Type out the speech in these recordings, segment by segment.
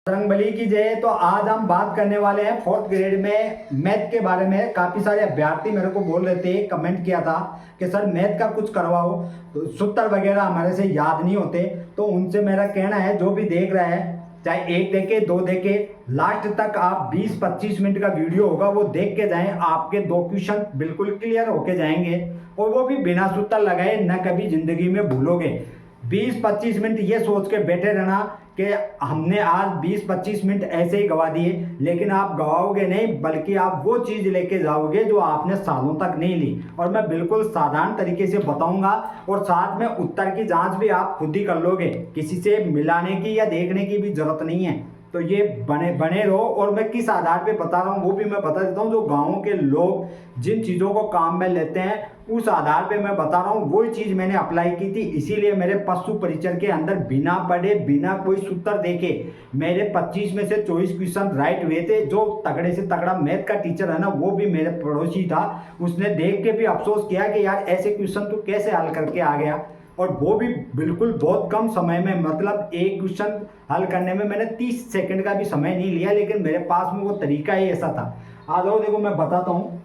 बजरंगबली की जय। तो आज हम बात करने वाले हैं फोर्थ ग्रेड में मैथ के बारे में। काफी सारे अभ्यर्थी मेरे को बोल रहे थे, कमेंट किया था कि सर मैथ का कुछ करवाओ, तो सूत्र वगैरह हमारे से याद नहीं होते। तो उनसे मेरा कहना है, जो भी देख रहा है, चाहे एक देखे दो देखे, लास्ट तक आप 20-25 मिनट का वीडियो होगा वो देख के जाएं। आपके 2 क्वेश्चन बिल्कुल क्लियर होके जाएंगे, और वो भी बिना सूत्र लगाए, न कभी जिंदगी में भूलोगे। 20-25 मिनट ये सोच के बैठे रहना कि हमने आज 20-25 मिनट ऐसे ही गवा दिए, लेकिन आप गवाओगे नहीं, बल्कि आप वो चीज़ लेके जाओगे जो आपने सालों तक नहीं ली। और मैं बिल्कुल साधारण तरीके से बताऊंगा, और साथ में उत्तर की जांच भी आप खुद ही कर लोगे, किसी से मिलाने की या देखने की भी जरूरत नहीं है। तो ये बने बने रहो। और मैं किस आधार पे बता रहा हूँ वो भी मैं बता देता हूँ। जो गाँव के लोग जिन चीज़ों को काम में लेते हैं, उस आधार पे मैं बता रहा हूँ। वही चीज़ मैंने अप्लाई की थी, इसीलिए मेरे पशु परिचर के अंदर बिना पढ़े, बिना कोई सूत्र देखे, मेरे 25 में से 24 क्वेश्चन राइट हुए थे। जो तगड़े से तगड़ा मैथ का टीचर है ना, वो भी मेरे पड़ोसी था। उसने देख के भी अफसोस किया कि यार ऐसे क्वेश्चन तू कैसे हल करके आ गया। और वो भी बिल्कुल बहुत कम समय में, मतलब एक क्वेश्चन हल करने में मैंने 30 सेकंड का भी समय नहीं लिया, लेकिन मेरे पास में वो तरीका ही ऐसा था। आ जाओ, देखो मैं बताता हूँ।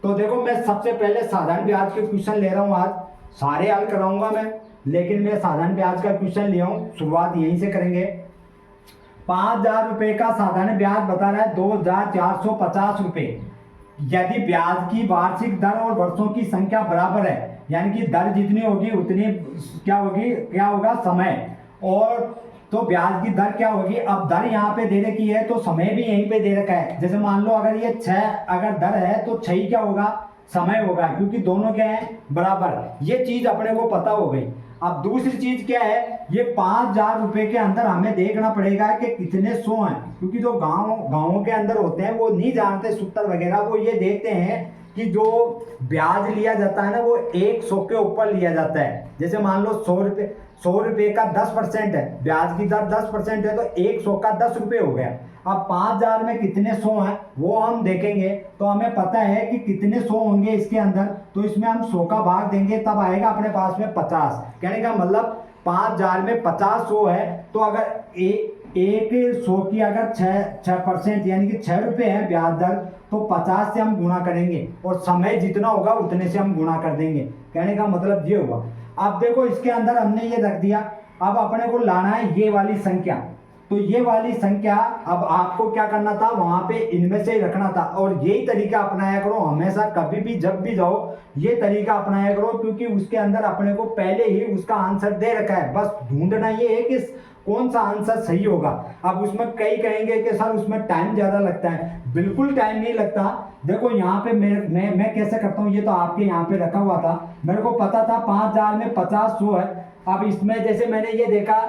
तो देखो, मैं सबसे पहले साधारण ब्याज के क्वेश्चन ले रहा हूँ। आज सारे हल कराऊंगा मैं, लेकिन मैं साधारण ब्याज का क्वेश्चन लिया हूँ। शुरुआत यहीं से करेंगे। 5,000 रुपए का साधारण ब्याज बता रहा है 2,450 रुपए। यदि ब्याज की वार्षिक दर और वर्षों की संख्या बराबर है, यानी कि दर जितनी होगी उतनी क्या होगा समय, और तो ब्याज की दर क्या होगी। अब दर यहाँ पे दे रखी है, तो समय भी यहीं पे दे रखा है। जैसे मान लो अगर ये 6 अगर दर है, तो 6 ही क्या होगा, समय होगा, क्योंकि दोनों क्या है, बराबर। ये चीज अपने को पता हो गई। अब दूसरी चीज क्या है, ये 5,000 रुपए के अंदर हमें देखना पड़ेगा कि कितने 100 हैं, क्योंकि जो गाँवों के अंदर होते हैं वो नहीं जानते सूत्र वगैरह। वो ये देखते हैं कि जो ब्याज लिया जाता है ना, वो 100 के ऊपर लिया जाता है। जैसे मान लो 100 रुपये का 10% है, ब्याज की दर 10% है, तो 100 का 10 रुपये हो गया। अब 5,000 में कितने 100 हैं वो हम देखेंगे। तो हमें पता है कि कितने 100 होंगे इसके अंदर, तो इसमें हम 100 का भाग देंगे, तब आएगा अपने पास में 50। कहने का मतलब 5,000 में 50 100 है, तो अगर एक 100 की अगर 6% यानी कि 6 रुपये है ब्याज दर, तो 50 से हम गुणा करेंगे, और समय जितना होगा उतने से हम गुणा कर देंगे। कहने का मतलब ये हुआ। अब देखो, इसके अंदर हमने ये रख दिया। अब अपने को लाना है ये वाली संख्या। तो ये वाली संख्या अब आपको क्या करना था, वहां पे इनमें से ही रखना था। और यही तरीका अपनाया करो हमेशा, कभी भी जब भी जाओ ये तरीका अपनाया करो, क्योंकि उसके अंदर अपने को पहले ही उसका आंसर दे रखा है। बस ढूंढना ये है कि कौन सा आंसर सही होगा। अब उसमें कई कहेंगे कि सर उसमें टाइम ज्यादा लगता है। बिल्कुल टाइम नहीं लगता। देखो यहाँ पे मैं कैसे करता हूँ, ये तो आपके यहाँ पे रखा हुआ था, मेरे को पता था 5,000 में 50 100 है। अब इसमें जैसे मैंने ये देखा,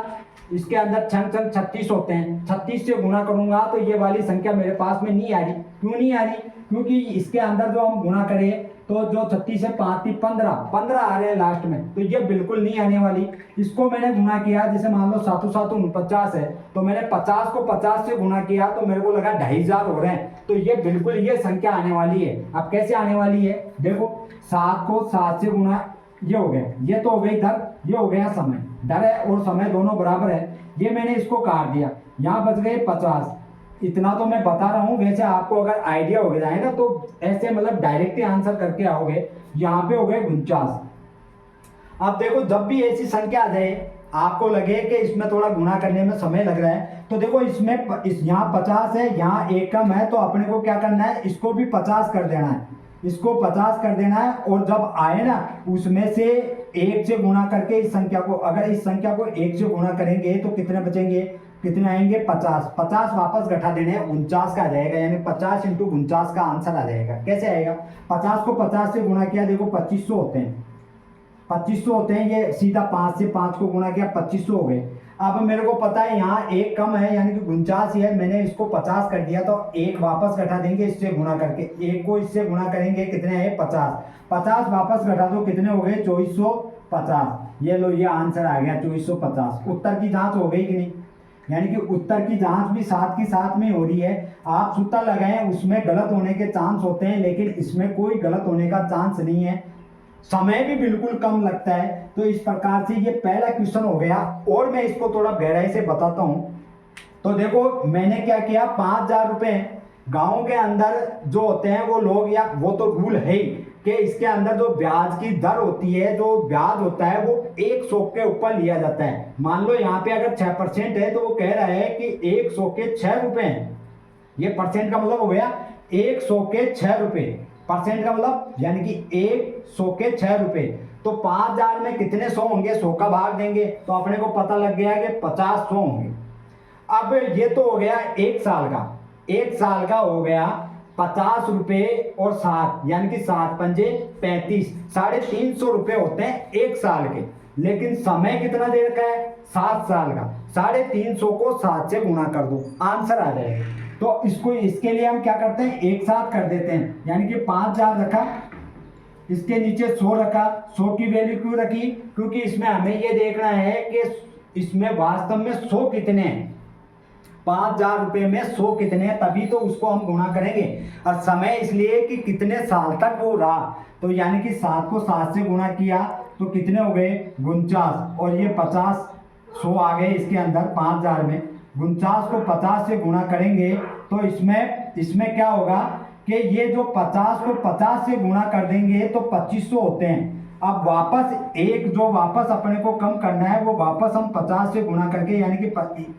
इसके अंदर 36 होते हैं, 36 से गुणा करूंगा तो ये वाली संख्या मेरे पास में नहीं आ रही। क्यों नहीं आ रही, क्योंकि इसके अंदर जो हम गुणा करें, तो जो 36 से 5 15 आ रहे हैं लास्ट में, तो ये बिल्कुल नहीं आने वाली। इसको मैंने गुणा किया, जैसे मान लो 7 7 49 है, तो मैंने 50 को 50 से गुणा किया, तो मेरे को लगा 2,500 हो रहे हैं, तो ये बिल्कुल ये संख्या आने वाली है। अब कैसे आने वाली है, देखो 7 को 7 से गुणा, ये हो गया, ये तो हो गई दर, ये हो गया समय। दर है और समय दोनों बराबर है, ये मैंने इसको काट दिया, यहाँ बच गए 50। इतना तो मैं बता रहा हूँ, वैसे आपको अगर आइडिया हो जाए ना, तो ऐसे मतलब डायरेक्ट आंसर करके आओगे। यहाँ पे हो गए 49। अब देखो, जब भी ऐसी संख्या आ जाए, आपको लगे कि इसमें थोड़ा गुणा करने में समय लग रहा है, तो देखो इसमें यहाँ 50 है, यहाँ एक कम है, तो अपने को क्या करना है, इसको भी 50 कर देना है, इसको 50 कर देना है। और जब आए ना, उसमें से 1 से गुणा करके इस संख्या को, अगर इस संख्या को 1 से गुणा करेंगे तो कितने बचेंगे, कितने आएंगे, 50। 50 वापस घटा देने, 49 का आ जाएगा, यानी 50 × 49 का आंसर आ जाएगा। कैसे आएगा, 50 को 50 से गुणा किया, देखो 2500 होते हैं, 2500 होते हैं, ये सीधा 5 से 5 को गुणा किया, 2500 हो गए। अब मेरे को पता है यहाँ एक कम है, यानी कि 49 ही है, मैंने इसको 50 कर दिया, तो एक वापस घटा देंगे इससे गुणा करके, एक को इससे गुणा करेंगे, कितने है 50। 50 वापस घटा दो, कितने हो गए 2450। ये लो, ये आंसर आ गया 2450। उत्तर की जांच हो गई कि नहीं, यानी कि उत्तर की जांच भी साथ की साथ में हो रही है। आप सूत्र लगाएं, उसमें गलत होने के चांस होते हैं, लेकिन इसमें कोई गलत होने का चांस नहीं है, समय भी बिल्कुल कम लगता है। तो इस प्रकार से ये पहला क्वेश्चन हो गया। और मैं इसको थोड़ा गहराई से बताता हूँ। तो देखो मैंने क्या किया, 5,000 रुपये गाँव के अंदर जो होते हैं वो लोग, या वो तो रूल है ही कि इसके अंदर जो ब्याज की दर होती है, जो ब्याज होता है वो 100 के ऊपर लिया जाता है। मान लो यहाँ पे अगर 6% है तो वो कह रहा है कि 100 के 6 रुपए हैं। ये परसेंट का मतलब हो गया 100 के 6 रुपए, परसेंट का मतलब यानी कि 100 के 6 रुपए। तो 5,000 में कितने 100 होंगे, 100 का भाग देंगे तो अपने को पता लग गया कि 50 100 होंगे। अब ये तो हो गया एक साल का, एक साल का हो गया 50 रुपए और 7 यानी कि 7 पंजे 35, 350 रुपए होते हैं एक साल के। लेकिन समय कितना देर का है, 7 साल का। 350 को 7 से गुणा कर दो, आंसर आ जाएगा। तो इसको, इसके लिए हम क्या करते हैं, एक साथ कर देते हैं। यानी कि 5,000 रखा, इसके नीचे 100 रखा। 100 की वैल्यू क्यों रखी, क्योंकि इसमें हमें ये देखना है कि इसमें वास्तव में 100 कितने हैं, 5,000 रुपए में 100 कितने हैं, तभी तो उसको हम गुणा करेंगे। और समय इसलिए कि कितने साल तक वो रहा। तो यानी कि 7 को 7 से गुणा किया तो कितने हो गए 49, और ये 50 100 आ गए इसके अंदर 5,000 में। 49 को 50 से गुणा करेंगे तो इसमें क्या होगा कि ये जो 50 को 50 से गुणा कर देंगे तो 2500 होते हैं। अब वापस एक जो वापस अपने को कम करना है वो वापस हम 50 से गुणा करके, यानी कि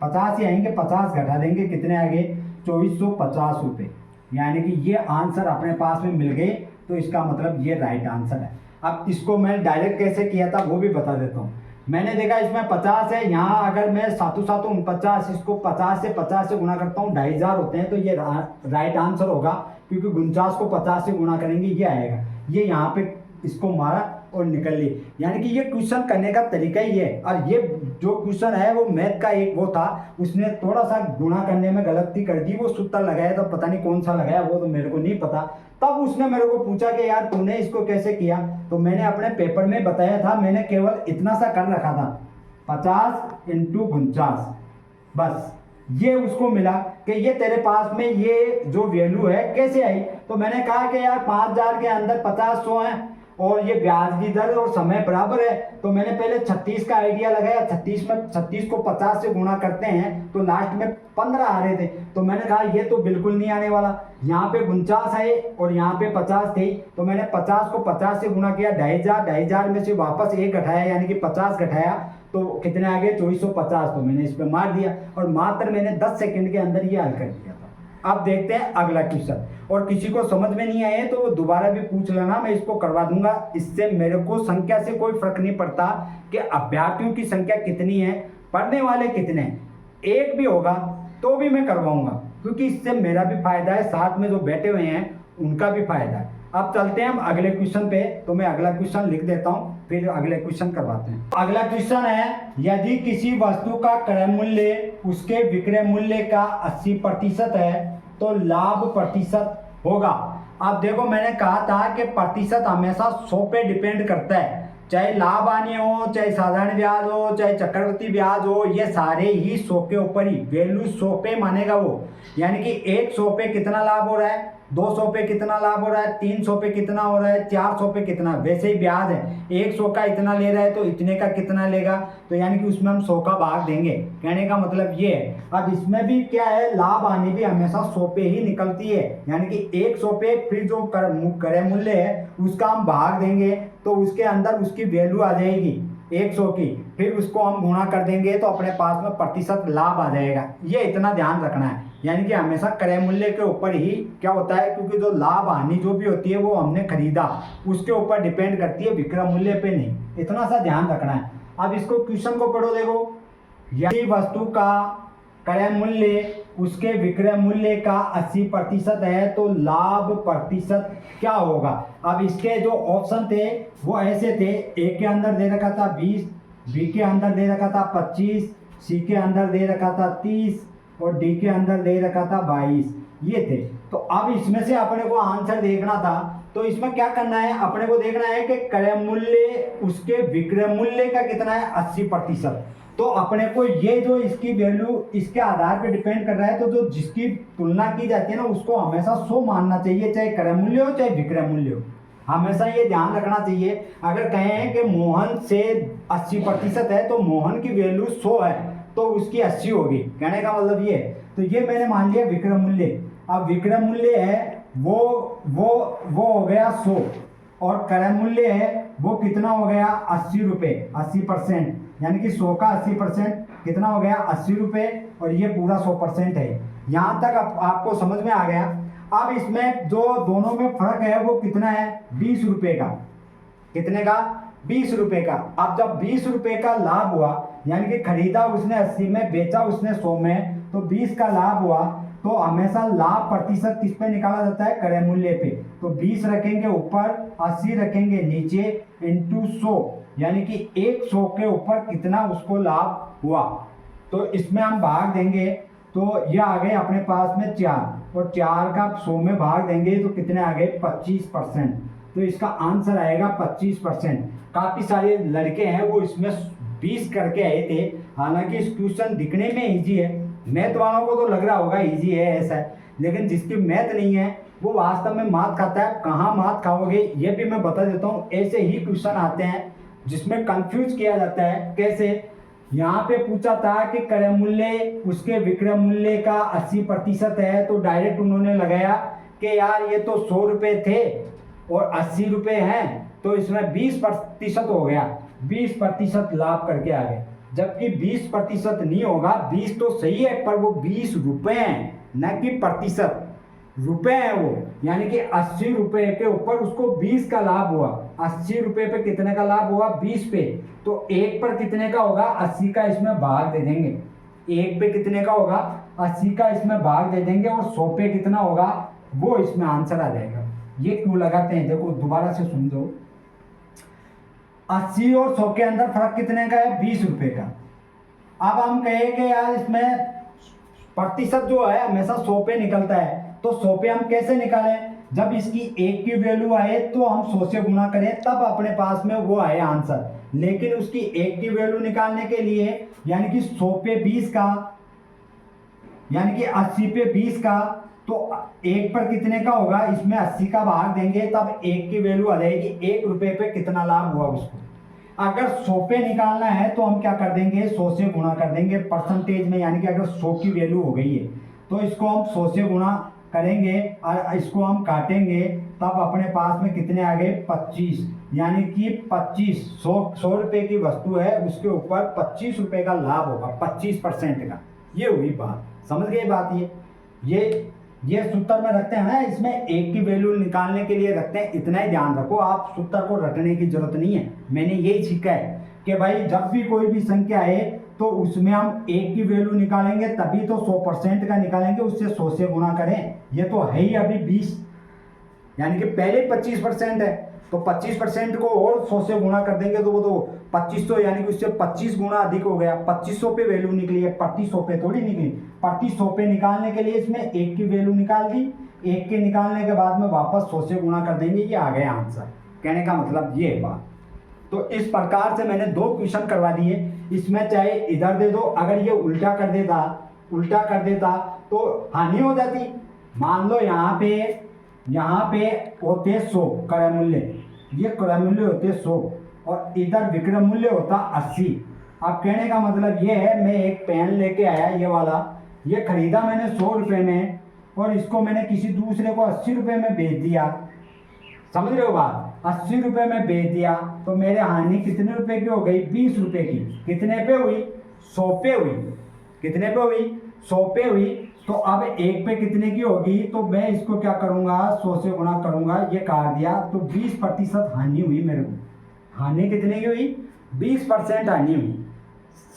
50 ही आएंगे, 50 घटा देंगे, कितने आ गए 2450 रुपये। यानी कि ये आंसर अपने पास में मिल गए। तो इसका मतलब ये राइट आंसर है। अब इसको मैं डायरेक्ट कैसे किया था वो भी बता देता हूँ। मैंने देखा इसमें 50 है, यहाँ अगर मैं 7 7 49, इसको 50 से गुणा करता हूँ 2,500 होते हैं, तो ये राइट आंसर होगा, क्योंकि 49 को 50 से गुणा करेंगे ये आएगा। ये यहाँ पे इसको मारा और निकल ली। यानी कि ये क्वेश्चन करने का तरीका ही है। और ये जो क्वेश्चन है वो मैथ का एक वो था, उसने थोड़ा सा गुणा करने में गलती कर दी, वो सूत्र लगाया तो पता नहीं कौन सा लगाया, वो तो मेरे को नहीं पता। तब उसने मेरे को पूछा कि यार तूने इसको कैसे किया, तो मैंने अपने पेपर में बताया था, मैंने केवल इतना सा कर रखा था, 50 × 49, बस ये उसको मिला कि ये तेरे पास में ये जो वैल्यू है कैसे आई। तो मैंने कहा कि यार 5,000 के अंदर 50 100 है और ये ब्याज की दर और समय बराबर है। तो मैंने पहले 36 का आइडिया लगाया, 36 को 50 से गुणा करते हैं तो लास्ट में 15 आ रहे थे। तो मैंने कहा ये तो बिल्कुल नहीं आने वाला, यहाँ पे 49 है और यहाँ पे 50 थे। तो मैंने 50 को 50 से गुणा किया, 2,500 में से वापस 1 घटाया, यानी कि 50 घटाया तो कितने आ गए 2450। तो मैंने इस पर मार दिया और मात्र मैंने 10 सेकंड के अंदर ये हल कर दिया था। अब देखते हैं अगला क्वेश्चन, और किसी को समझ में नहीं आए तो वो दोबारा भी पूछ लेना, मैं इसको करवा दूंगा। इससे मेरे को संख्या से कोई फर्क नहीं पड़ता कि अभ्यर्थियों की संख्या कितनी है, पढ़ने वाले कितने हैं, एक भी होगा तो भी मैं करवाऊंगा, क्योंकि इससे मेरा भी फायदा है, साथ में जो बैठे हुए हैं उनका भी फायदा है। अब चलते हैं हम अगले क्वेश्चन पे। तो मैं अगला क्वेश्चन लिख देता हूँ, फिर अगले क्वेश्चन करवाते हैं। अगला क्वेश्चन है, यदि किसी वस्तु का क्रय मूल्य उसके विक्रय मूल्य का 80% है तो लाभ प्रतिशत होगा। अब देखो मैंने कहा था कि प्रतिशत हमेशा 100 पे डिपेंड करता है, चाहे लाभ हानि हो, चाहे साधारण ब्याज हो, चाहे चक्रवृद्धि ब्याज हो, ये सारे ही 100 के ऊपर ही, वैल्यू 100 पे मानेगा वो। यानी कि 100 पे कितना लाभ हो रहा है, 200 पे कितना लाभ हो रहा है, 300 पे कितना हो रहा है, 400 पे कितना, वैसे ही ब्याज है 100 का इतना ले रहा है तो इतने का कितना लेगा, तो यानी कि उसमें हम 100 का भाग देंगे। कहने का मतलब ये है। अब इसमें भी क्या है, लाभ हानि भी हमेशा 100 पे ही निकलती है, यानी कि 100 पे फिर जो क्रय मूल्य है उसका हम भाग देंगे तो उसके अंदर उसकी वैल्यू आ जाएगी 100 की, फिर उसको हम गुणा कर देंगे तो अपने पास में प्रतिशत लाभ आ जाएगा। ये इतना ध्यान रखना है, यानी कि हमेशा क्रय मूल्य के ऊपर ही क्या होता है, क्योंकि जो लाभ हानि जो भी होती है वो हमने खरीदा उसके ऊपर डिपेंड करती है, विक्रय मूल्य पे नहीं। इतना सा ध्यान रखना है। अब इसको क्वेश्चन को पढ़ो, देखो, यदि वस्तु का क्रय मूल्य उसके विक्रय मूल्य का 80% है तो लाभ प्रतिशत क्या होगा। अब इसके जो ऑप्शन थे वो ऐसे थे, ए के अंदर दे रखा था 20, बी के अंदर दे रखा था 25, सी के अंदर दे रखा था 30 और डी के अंदर दे रखा था 22, ये थे। तो अब इसमें से अपने को आंसर देखना था, तो इसमें क्या करना है, अपने को देखना है कि क्रय मूल्य उसके विक्रय मूल्य का कितना है 80%। तो अपने को ये जो इसकी वैल्यू इसके आधार पे डिपेंड कर रहा है, तो जो जिसकी तुलना की जाती है ना उसको हमेशा 100 मानना चाहिए, चाहे क्रय मूल्य हो चाहे विक्रय मूल्य हो, हमेशा ये ध्यान रखना चाहिए। अगर कहें कि मोहन से 80% है तो मोहन की वैल्यू 100 है तो उसकी 80 होगी। कहने का मतलब ये, तो ये मैंने मान लिया विक्रय मूल्य। अब विक्रय मूल्य है वो हो गया 100, और क्रय मूल्य है वो कितना हो गया 80 रुपये, 80%, यानी कि 100 का 80% कितना हो गया 80 रुपये, और ये पूरा 100% है। यहाँ तक आपको समझ में आ गया। अब इसमें जो दोनों में फर्क है वो कितना है 20 रुपये का। कितने का 20 रुपये का। अब जब 20 रुपये का लाभ हुआ, यानी कि खरीदा उसने 80 में, बेचा उसने 100 में, तो 20 का लाभ हुआ, तो हमेशा लाभ प्रतिशत किस पे निकाला जाता है क्रय मूल्य पे। तो 20 रखेंगे ऊपर, 80 रखेंगे नीचे, इंटू 100, यानी कि 100 के ऊपर कितना उसको लाभ हुआ। तो इसमें हम भाग देंगे, तो ये आ गए अपने पास में 4, और 4 का 100 में भाग देंगे तो कितने आ गए 25%। तो इसका आंसर आएगा 25%। काफ़ी सारे लड़के हैं वो इसमें 20 करके आए थे। हालांकि इस क्वेश्चन दिखने में इजी है, मैथ वालों को तो लग रहा होगा इजी है ऐसा है, लेकिन जिसकी मैथ नहीं है वो वास्तव में मात खाता है। कहाँ मात खाओगे ये भी मैं बता देता हूँ। ऐसे ही क्वेश्चन आते हैं जिसमें कंफ्यूज किया जाता है। कैसे, यहाँ पे पूछा था कि क्रय मूल्य उसके विक्रय मूल्य का 80% है, तो डायरेक्ट उन्होंने लगाया कि यार ये तो 100 रुपये थे और 80 रुपये हैं, तो इसमें 20% हो गया, 20% लाभ करके आ गए। जबकि 20% नहीं होगा, 20 तो सही है पर वो 20 रुपये हैं, न कि प्रतिशत, रुपए हैं वो। यानी कि 80 रुपये के ऊपर उसको 20 का लाभ हुआ। 80 रुपये पे कितने का लाभ हुआ 20 पे, तो 1 पर कितने का होगा 80 का इसमें भाग दे देंगे। 1 पे कितने का होगा 80 का इसमें भाग दे देंगे, और 100 पे कितना होगा वो इसमें आंसर आ जाएगा। ये क्यों लगाते हैं देखो दोबारा से सुन दो। 80 और 100 के अंदर फर्क कितने का है 20 रुपये का। अब हम कहें कि यार इसमें प्रतिशत जो है हमेशा 100 पे निकलता है, तो 100 पे हम कैसे निकालें। जब इसकी 1 की वैल्यू आए तो हम 100 से गुना करें, तब अपने पास में वो आए आंसर। लेकिन उसकी 1 की वैल्यू निकालने के लिए, यानी कि 100 पे 20 का, यानी कि 80 पे 20 का, तो 1 पर कितने का होगा, इसमें 80 का भाग देंगे तब 1 की वैल्यू आ जाएगी। 1 रुपये पे कितना लाभ हुआ उसको। अगर 100 पे निकालना है तो हम क्या कर देंगे 100 से गुणा कर देंगे परसेंटेज में, यानी कि अगर 100 की वैल्यू हो गई है तो इसको हम 100 से गुणा करेंगे और इसको हम काटेंगे, तब अपने पास में कितने आ गए 25, यानी कि 100 रुपये की वस्तु है उसके ऊपर 25 रुपये का लाभ होगा, 25% का। ये हुई बात, समझ गए बात। ये सूत्र में रखते हैं ना, इसमें 1 की वैल्यू निकालने के लिए रखते हैं। इतना ही ध्यान रखो, आप सूत्र को रटने की जरूरत नहीं है। मैंने यही सीखा है कि भाई जब भी कोई भी संख्या आए तो उसमें हम 1 की वैल्यू निकालेंगे, तभी तो 100% का निकालेंगे, उससे 100 से गुना करें। ये तो है ही अभी 20, यानी कि पहले 25% है, तो 25% को और 100 से गुणा कर देंगे तो वो तो 2500, यानी कि उससे 25 गुना अधिक हो गया। 2500 पे वैल्यू निकली है, 2500 पे थोड़ी निकली। 2500 पे निकालने के लिए इसमें 1 की वैल्यू निकाल दी, 1 के निकालने के बाद में वापस 100 से गुणा कर देंगे, ये आ गया आंसर। कहने का मतलब ये बात। तो इस प्रकार से मैंने 2 क्वेश्चन करवा दिए। इसमें चाहे इधर दे दो, अगर ये उल्टा कर देता तो हानि हो जाती। मान लो यहाँ पे होते 100 क्रय मूल्य, ये क्रय मूल्य होते 100 और इधर विक्रय मूल्य होता 80। अब कहने का मतलब ये है, मैं एक पेन लेके आया ये वाला, ये खरीदा मैंने 100 रुपये में और इसको मैंने किसी दूसरे को 80 रुपये में बेच दिया। समझ रहे हो बात, 80 रुपये में बेच दिया तो मेरे हानि कितने रुपए की हो गई 20 रुपये की। कितने पे हुई 100 पे हुई। कितने पे हुई 100 पे हुई। तो अब 1 पे कितने की होगी, तो मैं इसको क्या करूँगा 100 से गुणा करूँगा, ये काट दिया तो 20% हानि हुई मेरे को। हानि कितने की हुई 20% हानि हुई।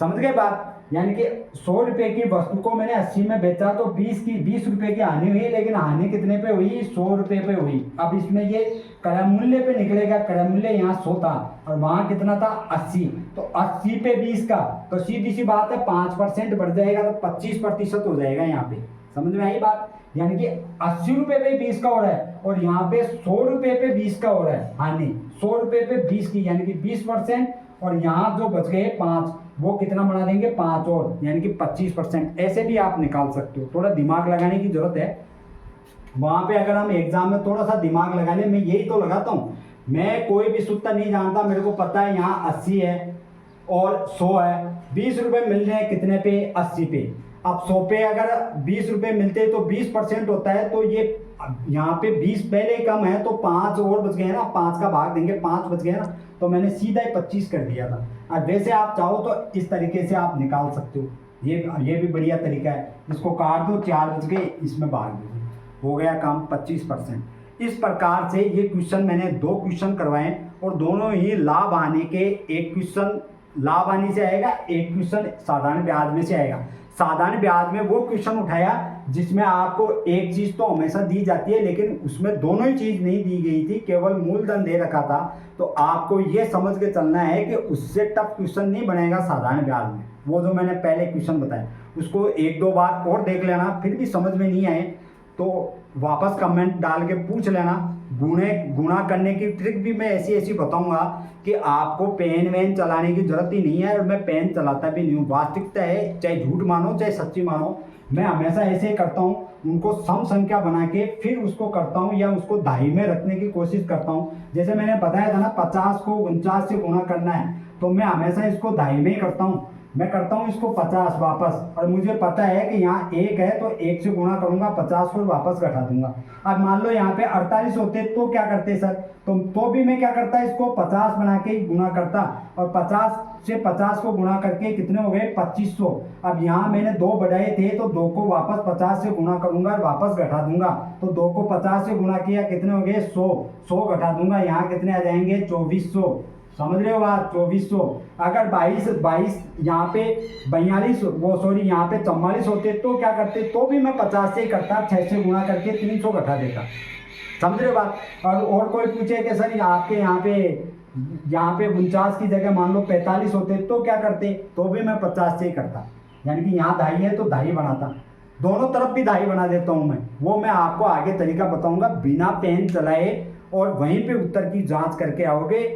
समझ गए बात। यानी कि 100 रुपये की वस्तु को मैंने 80 में बेचा तो 20 रुपये की हानि हुई, लेकिन हानि कितने पे हुई 100 रुपये पे हुई। अब इसमें ये क्रय मूल्य पे निकलेगा, क्रय मूल्य यहाँ 100 था और वहाँ कितना था 80, तो 80 पे 20 का, तो सीधी सी बात है 5% बढ़ जाएगा तो 25% हो जाएगा यहाँ पे। समझ में आई बात। यानी कि 80 रुपये पे 20 का हो रहा है और यहाँ पे 100 रुपये पे 20 का हो रहा है हानि। 100 रुपये पे 20 की, यानी कि 20%, और यहाँ जो बच गए 5, वो कितना बना देंगे 5 और, यानी कि 25%। ऐसे भी आप निकाल सकते हो, थोड़ा दिमाग लगाने की जरूरत है। वहाँ पे अगर हम एग्जाम में थोड़ा सा दिमाग लगा ले, मैं यही तो लगाता हूँ। मैं कोई भी सूत्र नहीं जानता, मेरे को पता है यहाँ 80 है और 100 है, 20 रुपये मिल रहे हैं कितने पे, 80 पे। अब 100 पे अगर 20 रुपये मिलते हैं तो 20% होता है, तो ये यहाँ पे 20 पहले ही कम है तो 5 और बच गए ना, 5 का भाग देंगे, 5 बच गए ना, तो मैंने सीधा ही 25 कर दिया था। अब वैसे आप चाहो तो इस तरीके से आप निकाल सकते हो, ये भी बढ़िया तरीका है। इसको काट दो, 4 बच गए, इसमें भाग दो, हो गया काम 25%। इस प्रकार से ये क्वेश्चन मैंने 2 क्वेश्चन करवाए और दोनों ही लाभ आने के, एक क्वेश्चन लाभ आने से आएगा, एक क्वेश्चन साधारण ब्याज में से आएगा। साधारण ब्याज में वो क्वेश्चन उठाया जिसमें आपको एक चीज तो हमेशा दी जाती है, लेकिन उसमें दोनों ही चीज नहीं दी गई थी, केवल मूलधन दे रखा था। तो आपको ये समझ के चलना है कि उससे टफ क्वेश्चन नहीं बनेगा साधारण ब्याज में। वो जो मैंने पहले क्वेश्चन बताया उसको 1-2 बार और देख लेना, फिर भी समझ में नहीं आए तो वापस कमेंट डाल के पूछ लेना। गुणा करने की ट्रिक भी मैं ऐसी बताऊंगा कि आपको पेन वेन चलाने की जरूरत ही नहीं है, और मैं पेन चलाता भी नहीं हूँ। वास्तविकता है, चाहे झूठ मानो चाहे सच्ची मानो, मैं हमेशा ऐसे ही करता हूँ, उनको सम संख्या बना के फिर उसको करता हूँ या उसको दहाई में रखने की कोशिश करता हूँ। जैसे मैंने बताया था ना 50 को 49 से गुणा करना है, तो मैं हमेशा इसको दहाई में ही करता हूँ। मैं करता हूँ इसको 50 वापस, और मुझे पता है कि यहाँ 1 है तो 1 से गुणा करूंगा, 50 को वापस घटा दूंगा। अब मान लो यहाँ पे 48 होते तो क्या करते सर, तो भी मैं क्या करता, इसको 50 बना के गुणा करता, और 50 से 50 को गुणा करके कितने हो गए, 2500। अब यहाँ मैंने 2 बढ़ाए थे तो 2 को वापस 50 से गुणा करूंगा और वापस घटा दूंगा, तो 2 को 50 से गुणा किया, कितने हो गए 100 घटा दूंगा, यहाँ कितने आ जाएंगे 2400। समझ रहे हो बात, 2400। अगर 22 यहाँ पे 42 यहाँ पे 44 होते तो क्या करते, तो भी मैं 50 से ही करता, 6 से गुणा करके 300 घटा देता। समझ रहे हो बात। और कोई पूछे कि सर आपके यहाँ पे 49 की जगह मान लो 45 होते तो क्या करते, तो भी मैं 50 से ही करता, यानी कि यहाँ दहाई है तो दहाई बनाता। दोनों तरफ भी दहाई बना देता हूँ मैं, वो मैं आपको आगे तरीका बताऊंगा बिना पेन चलाए, और वहीं पे उत्तर की जांच करके आओगे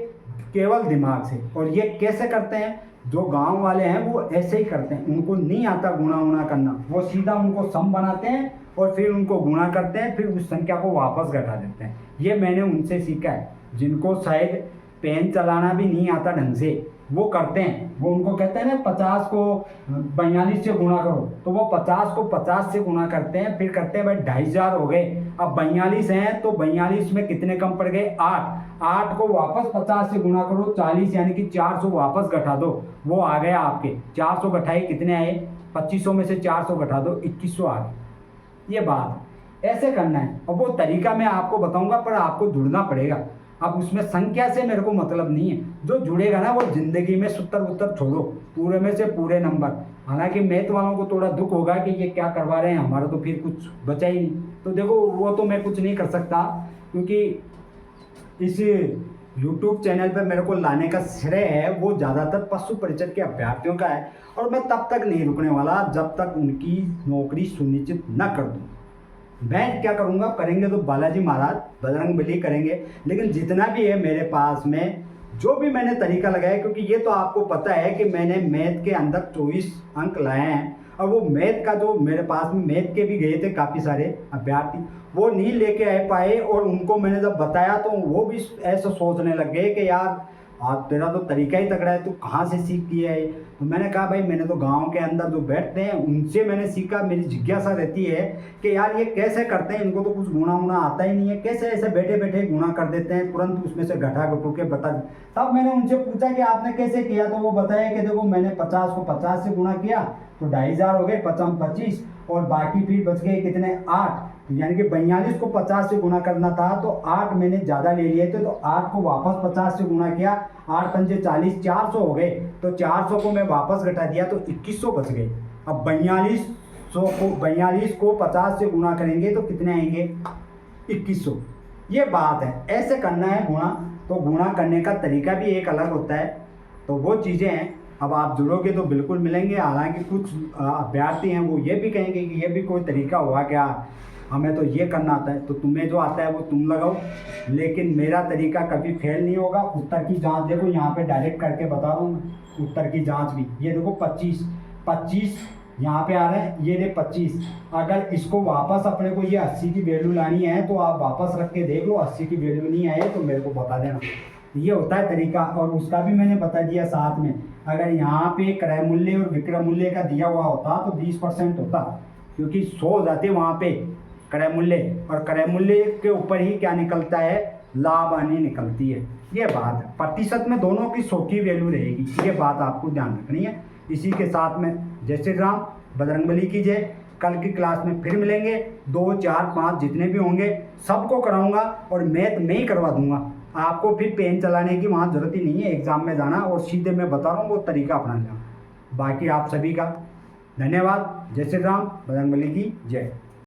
केवल दिमाग से। और ये कैसे करते हैं, जो गांव वाले हैं वो ऐसे ही करते हैं, उनको नहीं आता गुणा वुणा करना, वो सीधा उनको सम बनाते हैं और फिर उनको गुणा करते हैं, फिर उस संख्या को वापस घटा देते हैं। ये मैंने उनसे सीखा है, जिनको शायद पेन चलाना भी नहीं आता ढंग से, वो करते हैं। वो उनको कहते हैं ना 50 को 42 से गुणा करो, तो वो 50 को 50 से गुणा करते हैं, फिर करते हैं भाई 2500 हो गए। अब 42 हैं तो 42 में कितने कम पड़ गए, 8 को वापस 50 से गुणा करो, 40, यानी कि 400 वापस घटा दो, वो आ गया आपके 400 घटाए कितने आए, 2500 में से 400 घटा दो, 2100 आ गए। ये बात ऐसे करना है, और वो तरीका मैं आपको बताऊंगा, पर आपको जुड़ना पड़ेगा। अब उसमें संख्या से मेरे को मतलब नहीं है, जो जुड़ेगा ना वो जिंदगी में सूत्र छोड़ो, पूरे में से पूरे नंबर। हालांकि मैथ वालों को थोड़ा दुख होगा कि ये क्या करवा रहे हैं, हमारा तो फिर कुछ बचा ही नहीं। तो देखो वो तो मैं कुछ नहीं कर सकता, क्योंकि इस YouTube चैनल पर मेरे को लाने का श्रेय है वो ज़्यादातर पशु परिषद के अभ्यर्थियों का है, और मैं तब तक नहीं रुकने वाला जब तक उनकी नौकरी सुनिश्चित न कर दूँ। मैं क्या करूँगा, करेंगे तो बालाजी महाराज बजरंगबली करेंगे, लेकिन जितना भी है मेरे पास में, जो भी मैंने तरीका लगाया, क्योंकि ये तो आपको पता है कि मैंने मैथ के अंदर 24 अंक लाए हैं, और वो मैथ का जो मेरे पास में मैथ के भी गए थे काफ़ी सारे अभ्यर्थी, वो नहीं लेके आ पाए, और उनको मैंने जब बताया तो वो भी ऐसा सोचने लग गए कि यार आप तेरा तो तरीका ही तगड़ा है, तू कहाँ से सीख किया है। तो मैंने कहा भाई मैंने तो गांव के अंदर जो बैठते हैं उनसे मैंने सीखा। मेरी जिज्ञासा रहती है कि यार ये कैसे करते हैं, इनको तो कुछ गुणा वुणा आता ही नहीं है, कैसे ऐसे बैठे बैठे गुणा कर देते हैं, तुरंत उसमें से घटा घटू के बता। तब मैंने उनसे पूछा कि आपने कैसे किया, तो वो बताया कि देखो मैंने 50 को 50 से गुणा किया तो 2500 हो गए, 25, और बाकी फिर बच गए कितने 8, यानी कि 42 को 50 से गुणा करना था तो 8 मैंने ज़्यादा ले लिए थे, तो 8 को वापस 50 से गुणा किया, 8 पंजे 40, 400 हो गए, तो 400 को मैं वापस घटा दिया तो 2100 बच गए। अब 42 को 50 से गुणा करेंगे तो कितने आएंगे 2100। ये बात है, ऐसे करना है गुणा। तो गुणा करने का तरीका भी एक अलग होता है, तो वो चीज़ें हैं। अब आप जुड़ोगे तो बिल्कुल मिलेंगे। हालांकि कुछ अभ्यर्थी हैं वो ये भी कहेंगे कि ये भी कोई तरीका हुआ क्या, हमें तो ये करना आता है, तो तुम्हें जो आता है वो तुम लगाओ, लेकिन मेरा तरीका कभी फेल नहीं होगा। उत्तर की जांच देखो यहाँ पे डायरेक्ट करके बता रहा हूँ मैं, उत्तर की जांच भी ये देखो 25 यहाँ पे आ रहा है, ये दे 25। अगर इसको वापस अपने को ये 80 की वैल्यू लानी है तो आप वापस रख के देख लो, 80 की वैल्यू नहीं आए तो मेरे को बता देना। ये होता है तरीका, और उसका भी मैंने बता दिया साथ में अगर यहाँ पे क्रय मूल्य और विक्रय मूल्य का दिया हुआ होता तो 20% होता, क्योंकि 100 हो जाती है वहाँ पे क्रय मूल्य, और क्रय मूल्य के ऊपर ही क्या निकलता है, लाभ हानि निकलती है। ये बात है, प्रतिशत में दोनों की 100 की वैल्यू रहेगी, ये बात आपको ध्यान रखनी है। इसी के साथ में जय श्री राम, बजरंगबली की जय। कल की क्लास में फिर मिलेंगे, 2, 4, 5 जितने भी होंगे सबको कराऊंगा, और मैथ में ही करवा दूंगा। आपको फिर पेन चलाने की वहाँ ज़रूरत ही नहीं है, एग्ज़ाम में जाना और सीधे मैं बता रहा हूँ वो तरीका अपना लेना। बाकी आप सभी का धन्यवाद। जय श्री राम, बजरंगबली की जय।